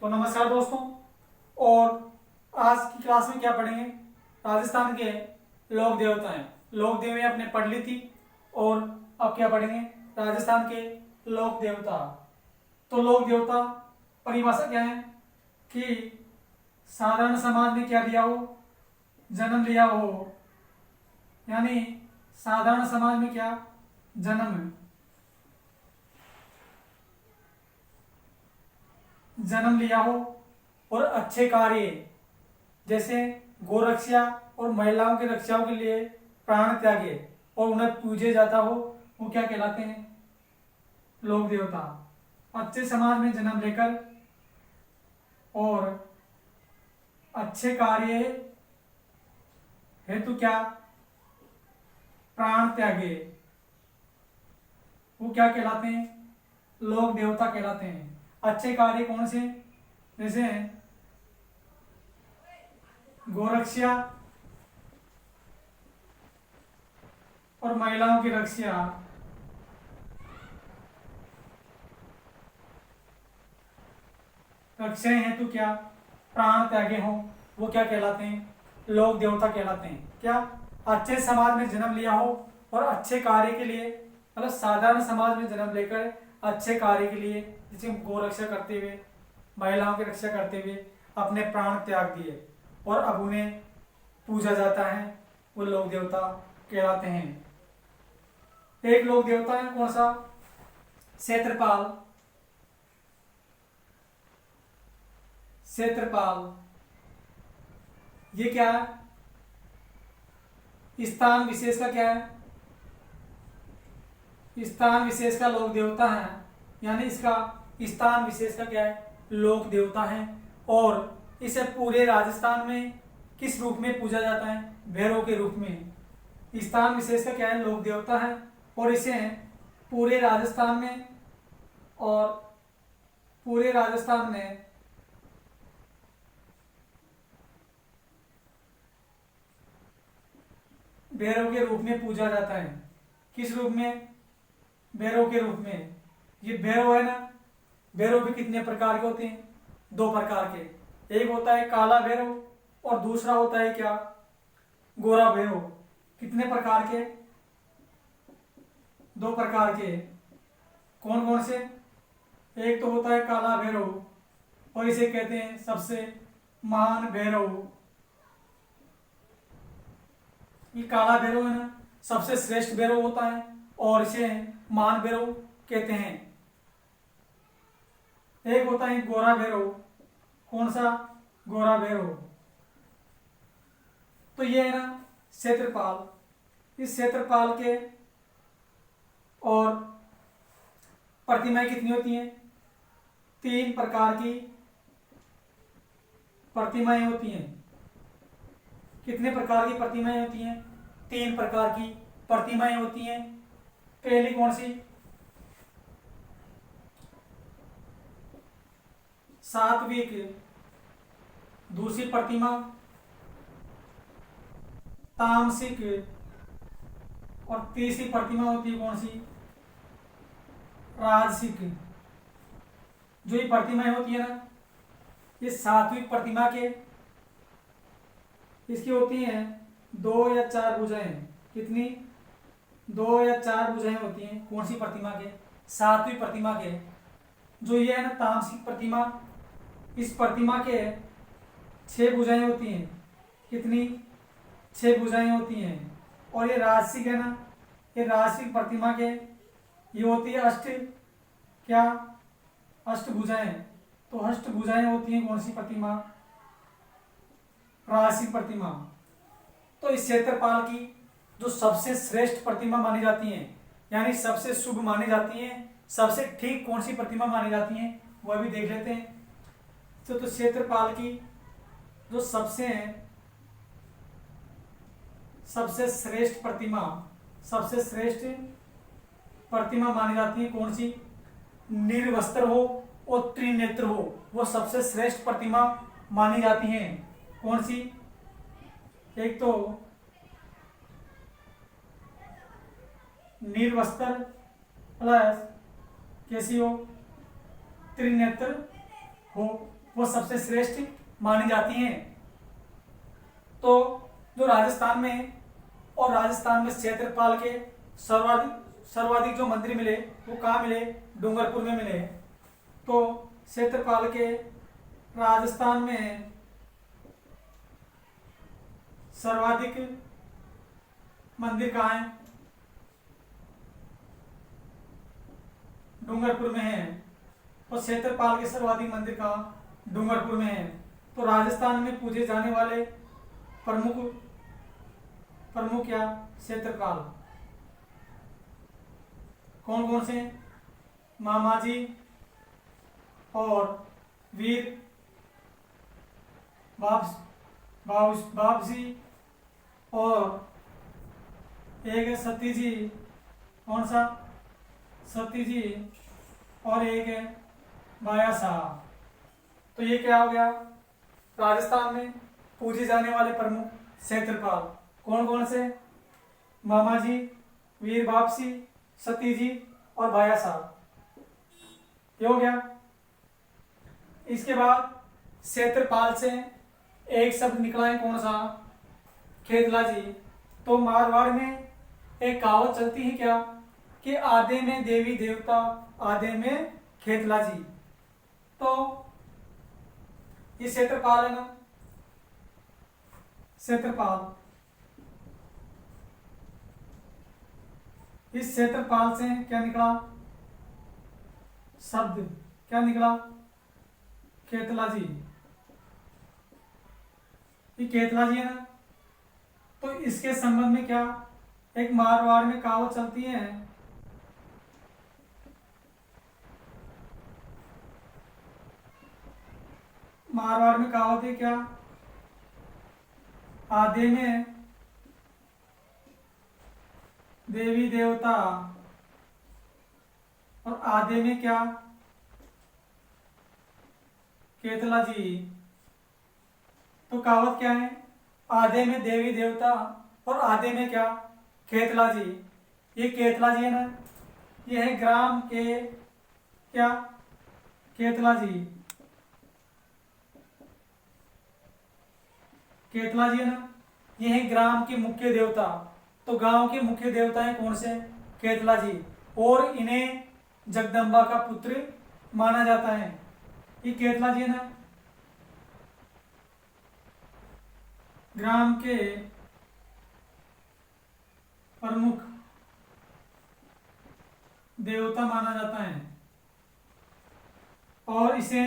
तो नमस्कार दोस्तों। और आज की क्लास में क्या पढ़ेंगे? राजस्थान के लोक देवताएं। लोक देवी आपने पढ़ ली थी और अब क्या पढ़ेंगे? राजस्थान के लोक देवता। तो लोक देवता परिभाषा क्या है कि साधारण समाज में क्या दिया हो, जन्म लिया हो, यानी साधारण समाज में क्या जन्म लिया हो और अच्छे कार्य जैसे गोरक्षा और महिलाओं की रक्षाओं के लिए प्राण त्यागे और उन्हें पूजे जाता हो, वो क्या कहलाते हैं? लोक देवता। अच्छे समाज में जन्म लेकर और अच्छे कार्य हेतु क्या प्राण त्यागे, वो क्या कहलाते हैं? लोक देवता कहलाते हैं। अच्छे कार्य कौन से? जैसे गोरक्षा और महिलाओं की रक्षा, रक्षाएं हेतु क्या प्राण त्यागे हो, वो क्या कहलाते हैं? लोक देवता कहलाते हैं। क्या? अच्छे समाज में जन्म लिया हो और अच्छे कार्य के लिए, मतलब साधारण समाज में जन्म लेकर अच्छे कार्य के लिए, जैसे गोरक्षा करते हुए, महिलाओं की रक्षा करते हुए अपने प्राण त्याग दिए और अब उन्हें पूजा जाता है, वो लोक देवता कहलाते हैं। एक लोक देवता है कौन सा? क्षेत्रपाल। क्षेत्रपाल ये क्या है? स्थान विशेष का क्या है? स्थान विशेष का लोक देवता है, यानी इसका स्थान विशेष का क्या है? लोक देवता है। और इसे पूरे राजस्थान में किस रूप में पूजा जाता है? भैरव के रूप में। स्थान विशेष का क्या है? लोक देवता है और इसे पूरे राजस्थान में भैरव के रूप में पूजा जाता है। किस रूप में? भैरव के रूप में। ये भैरव है ना, भैरव भी कितने प्रकार के होते हैं? दो प्रकार के। एक होता है काला भैरव और दूसरा होता है क्या? गोरा भैरव। कितने प्रकार के? दो प्रकार के। कौन कौन से? एक तो होता है काला भैरव और इसे कहते हैं सबसे महान भैरव। ये काला भैरव है ना, सबसे श्रेष्ठ भैरव होता है और इसे महान भैरव कहते हैं। एक होता है गोरा भैरव। कौन सा? गोरा भैरव। तो ये है ना क्षेत्रपाल। इस क्षेत्रपाल के और प्रतिमाएं कितनी होती हैं? 3 प्रकार की प्रतिमाएं होती हैं। कितने प्रकार की प्रतिमाएं होती हैं? 3 प्रकार की प्रतिमाएं होती हैं। पहली कौन सी? सात्विक। दूसरी प्रतिमा तामसिक और तीसरी प्रतिमा होती है कौन सी? राजसिक। जो ये प्रतिमाएं होती है ना, ये सात्विक प्रतिमा के इसकी होती हैं 2 या 4 भुजाएं। कितनी? 2 या 4 भुजाएं होती हैं। कौन सी प्रतिमा के? सात्विक प्रतिमा के। जो ये है ना तामसिक प्रतिमा, इस प्रतिमा के 6 भुजाएं होती हैं। कितनी? 6 भुजाएं होती हैं। और ये राजसिक है ना, ये राजसिक प्रतिमा के ये होती है क्या? अष्टभुजाएं। तो अष्टभुजाएं होती हैं कौन सी प्रतिमा? राजसिक प्रतिमा। तो इस क्षेत्रपाल की जो सबसे श्रेष्ठ प्रतिमा मानी जाती है, यानी सबसे शुभ मानी जाती है, सबसे ठीक कौन सी प्रतिमा मानी जाती है, वह भी देख लेते हैं। तो क्षेत्रपाल की जो सबसे श्रेष्ठ प्रतिमा मानी जाती है कौन सी? निर्वस्त्र हो और त्रिनेत्र हो, वो सबसे श्रेष्ठ प्रतिमा मानी जाती हैं। कौन सी? एक तो निर्वस्त्र प्लस कैसी हो? त्रिनेत्र हो। वो सबसे श्रेष्ठ मानी जाती हैं। तो जो राजस्थान में और राजस्थान में क्षेत्रफल के सर्वाधिक जो मंदिर मिले वो कहाँ मिले? डूंगरपुर में मिले। तो क्षेत्रफल के राजस्थान में सर्वाधिक मंदिर कहाँ है? डूंगरपुर में है। और क्षेत्रफल के सर्वाधिक मंदिर कहाँ? डूंगरपुर में है। तो राजस्थान में पूजे जाने वाले प्रमुख क्या क्षेत्रफल कौन कौन से? मामाजी और वीर बाबजी और एक है सती जी। कौन सा? सती जी। और एक है बाया साहब। तो ये क्या हो गया? राजस्थान में पूजे जाने वाले प्रमुख क्षेत्रफल कौन कौन से? मामाजी, वीर बापसी, सती जी और बाया साहब। ये हो गया। इसके बाद क्षेत्रफल से एक शब्द निकला है, कौन सा? खेतला जी। तो मारवाड़ में एक कहावत चलती है क्या कि आधे में देवी देवता आधे में खेतला जी। तो ये क्षेत्रफल है ना, क्षेत्रफल। इस क्षेत्रफल से क्या निकला शब्द? क्या निकला? खेतला जी। ये खेतला जी है ना। तो इसके संबंध में क्या एक मारवाड़ में कहावत चलती है, मारवाड़ में कहावत है क्या? आधे में देवी देवता और आधे में क्या? खेतला जी। तो कहावत क्या है? आधे में देवी देवता और आधे में क्या? खेतला जी। ये खेतला जी है ना, ये है ग्राम के क्या? खेतला जी। खेतला जी है ना, ये है ग्राम के मुख्य देवता। तो गांव के मुख्य देवता हैं कौन से? खेतला जी। और इन्हें जगदम्बा का पुत्र माना जाता है। ये खेतला जी है ना, ग्राम के प्रमुख देवता माना जाता है और इसे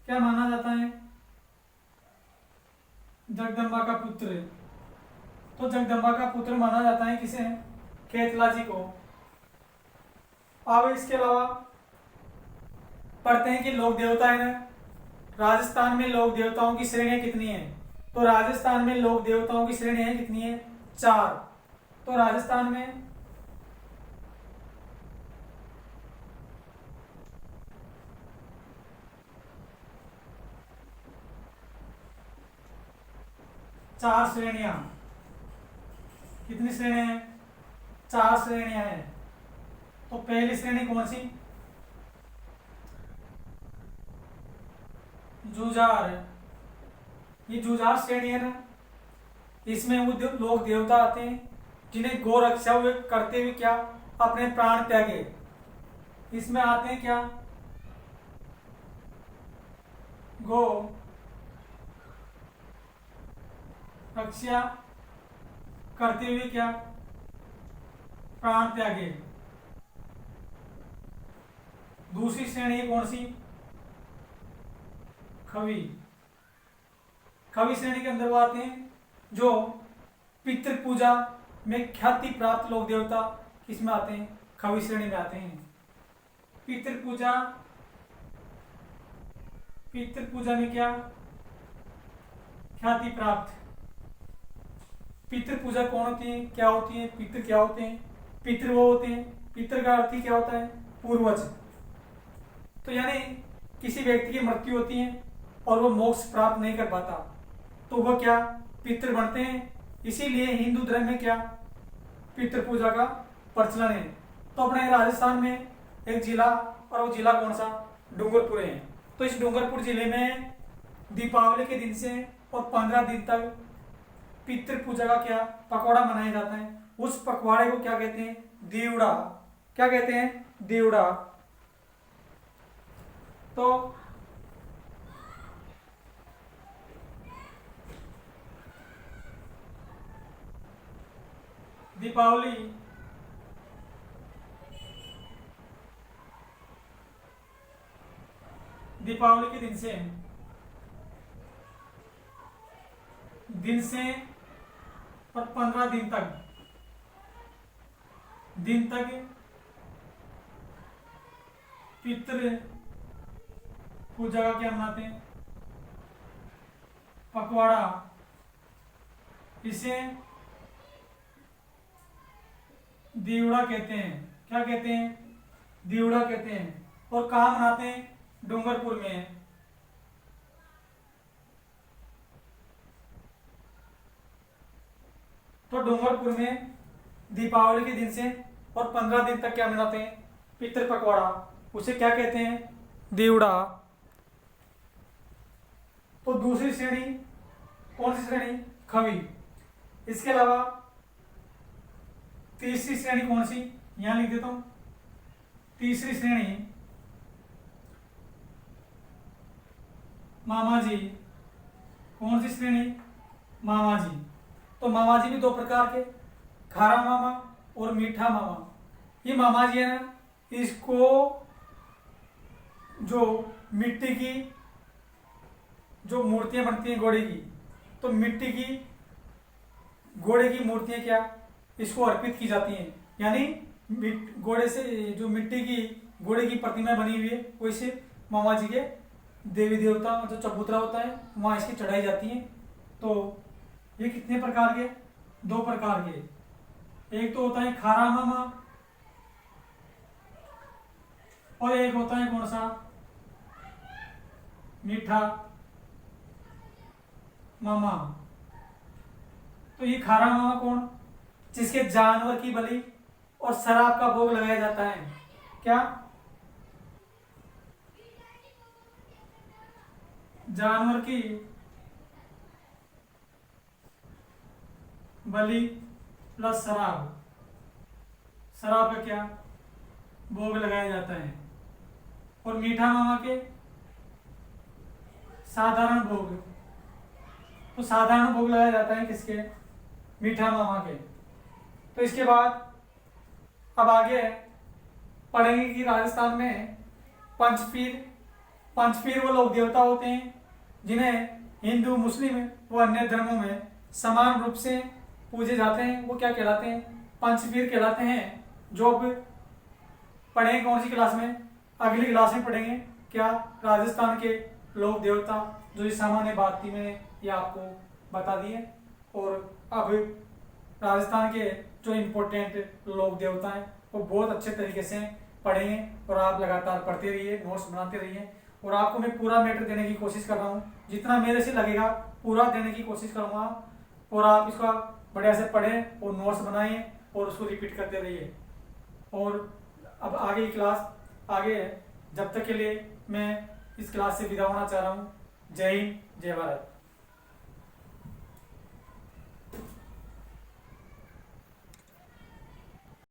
क्या माना जाता है? जगदम्बा का पुत्र। तो जगदम्बा का पुत्र माना जाता है किसे? खेतला जी को। अब इसके अलावा पढ़ते हैं कि लोक देवता है ना, राजस्थान में लोक देवताओं की श्रेणियां कितनी है? तो राजस्थान में लोक देवताओं की श्रेणियां कितनी है? 4। तो राजस्थान में चार श्रेणियां। कितनी श्रेणियां हैं? 4 श्रेणियां हैं। तो पहली श्रेणी कौन सी? जुझार। ये जुझार श्रेणी है ना, इसमें वो लोग देवता आते हैं जिन्हें गौ रक्षा हुए करते हुए क्या अपने प्राण त्यागे। इसमें आते हैं क्या? गौ रक्षा करते हुए क्या प्राण त्यागे। दूसरी श्रेणी कौन सी? खवी। खवी श्रेणी के अंदर वो आते हैं जो पितृ पूजा में ख्याति प्राप्त लोक देवता किसमें आते हैं? खवी श्रेणी में आते हैं। पितृ पूजा में क्या ख्याति प्राप्त। पितृ पूजा कौन होती है? क्या होती है? पितृ क्या होते हैं? पितृ वो होते हैं, पितृ का अर्थ ही क्या होता है? पूर्वज। तो यानी किसी व्यक्ति की मृत्यु होती है और वो मोक्ष प्राप्त नहीं कर पाता तो वह क्या पितृ बनते हैं। इसीलिए हिंदू धर्म में क्या पितृ पूजा का प्रचलन है। तो अपने राजस्थान में एक जिला, और वो जिला कौन सा? डूंगरपुर है। तो इस डूंगरपुर जिले में दीपावली के दिन से और 15 दिन तक पितृ पूजा का क्या पकवाड़ा मनाया जाता है। उस पकवाड़े को क्या कहते हैं? दीवड़ा। क्या कहते हैं? दीवड़ा। तो दीपावली के दिन से और 15 दिन तक पितृ पूजा का क्या मनाते हैं? पकवाड़ा। इसे दीवड़ा कहते हैं। क्या कहते हैं? दीवड़ा कहते हैं। और कहाँ मनाते हैं? डूंगरपुर में। तो डूंगरपुर में दीपावली के दिन से और 15 दिन तक क्या मनाते हैं? पितृ पकवाड़ा। उसे क्या कहते हैं? दीवड़ा। तो दूसरी श्रेणी कौन सी श्रेणी? खवी। इसके अलावा तीसरी श्रेणी कौन सी? यहां लिख देता हूं। तीसरी श्रेणी मामाजी। कौन सी श्रेणी? मामाजी। तो मामाजी भी दो प्रकार के, खारा मामा और मीठा मामा। ये मामाजी है ना, इसको जो मिट्टी की जो मूर्तियां बनती हैं घोड़े की, तो मिट्टी की घोड़े की मूर्तियां क्या इसको अर्पित की जाती हैं। यानी घोड़े से जो मिट्टी की घोड़े की प्रतिमा बनी हुई है वो इसे मामा जी के देवी देवता जो चबूतरा होता है वहां इसकी चढ़ाई जाती है। तो ये कितने प्रकार के? दो प्रकार के। एक तो होता है खारा मामा और एक होता है कौन सा? मीठा मामा। तो ये खारा मामा कौन? जिसके जानवर की बलि और शराब का भोग लगाया जाता है। क्या? जानवर की बलि प्लस शराब का क्या भोग लगाया जाता है। और मीठा मामा के साधारण भोग। तो साधारण भोग लगाया जाता है किसके? मीठा मामा के। तो इसके बाद अब आगे पढ़ेंगे कि राजस्थान में पंचपीर वो लोग देवता होते हैं जिन्हें हिंदू मुस्लिम व अन्य धर्मों में समान रूप से पूजे जाते हैं। वो क्या कहलाते हैं? पंचपीर कहलाते हैं। जो अब पढ़ेंगे कौन सी क्लास में? अगली क्लास में पढ़ेंगे क्या राजस्थान के लोक देवता, जो इस सामान्य बात थी मैंने ये आपको बता दी है। और अब राजस्थान के जो इम्पोर्टेंट लोक देवता हैं वो बहुत अच्छे तरीके से पढ़ेंगे और आप लगातार पढ़ते रहिए, नोट्स बनाते रहिए। और आपको मैं पूरा मैटर देने की कोशिश कर रहा हूँ, जितना मेरे से लगेगा पूरा देने की कोशिश करूँगा। और आप इसका बढ़िया से पढ़ें और नोट्स बनाइए और उसको रिपीट करते रहिए। और अब आगे की क्लास आगे है, जब तक के लिए मैं इस क्लास से विदा होना चाह रहा हूँ। जय हिंद, जय भारत।